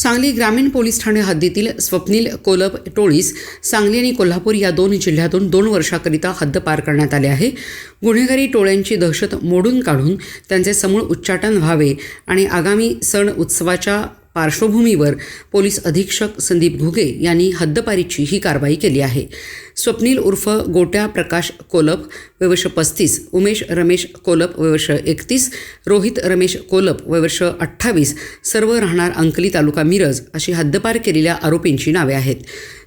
सांगली ग्रामीण पोलीस ठाणे हद्दीतील स्वप्नील कोलप टोळीस सांगली आणि कोल्हापूर या दोन जिल्ह्यातून 2 वर्षाकरिता हद्द पार करण्यात आले आहे. गुन्हेगारी टोळ्यांची दहशत मोडून काढून त्यांचे समूळ उच्चाटन व्हावे आणि आगामी सण उत्सवाच्या पार्श्वभूमीवर पोलीस अधीक्षक संदीप घुगे यांनी हद्दपारीची ही कारवाई केली आहे. स्वप्नील उर्फ गोट्या प्रकाश कोलप वयवर्ष 35, उमेश रमेश कोलप वयवर्ष 31, रोहित रमेश कोलप वयवर्ष 28 सर्व राहणार अंकली तालुका मिरज अशी हद्दपार केलेल्या आरोपींची नावे आहेत.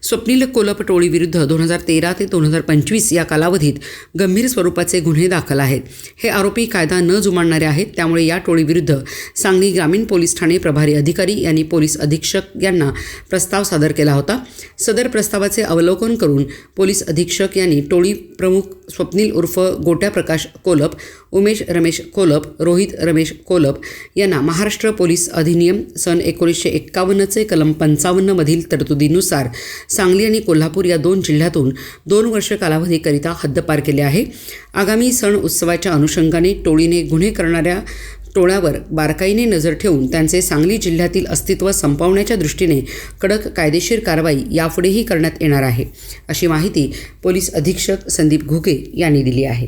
स्वप्नील कोलप टोळीविरुद्ध 2013 ते 2025 या कालावधीत गंभीर स्वरूपाचे गुन्हे दाखल आहेत. हे आरोपी कायदा न जुमानणारे आहेत. त्यामुळे या टोळीविरुद्ध सांगली ग्रामीण पोलीस ठाणे प्रभारी अधिकारी यांनी पोलीस अधीक्षक यांना प्रस्ताव सादर केला होता. सदर प्रस्तावाचे अवलोकन करून पोलीस अधीक्षक यांनी टोळी प्रमुख स्वप्नील उर्फ गोट्या प्रकाश कोलप, उमेश रमेश कोलप, रोहित रमेश कोलप यांना महाराष्ट्र पोलीस अधिनियम सन 1951चे कलम 55 मधील तरतुदीनुसार सांगली आणि कोल्हापूर या 2 जिल्ह्यातून 2 वर्ष कालावधीकरिता हद्दपार केले आहे. आगामी सण उत्सवाच्या अनुषंगाने टोळीने गुन्हे करणाऱ्या टोळ्यावर बारकाईने नजर ठेवून त्यांचे सांगली जिल्ह्यातील अस्तित्व संपवण्याच्या दृष्टीने कडक कायदेशीर कारवाई यापुढेही करण्यात येणार आहे, अशी माहिती पोलीस अधीक्षक संदीप घुगे यांनी दिली आहे.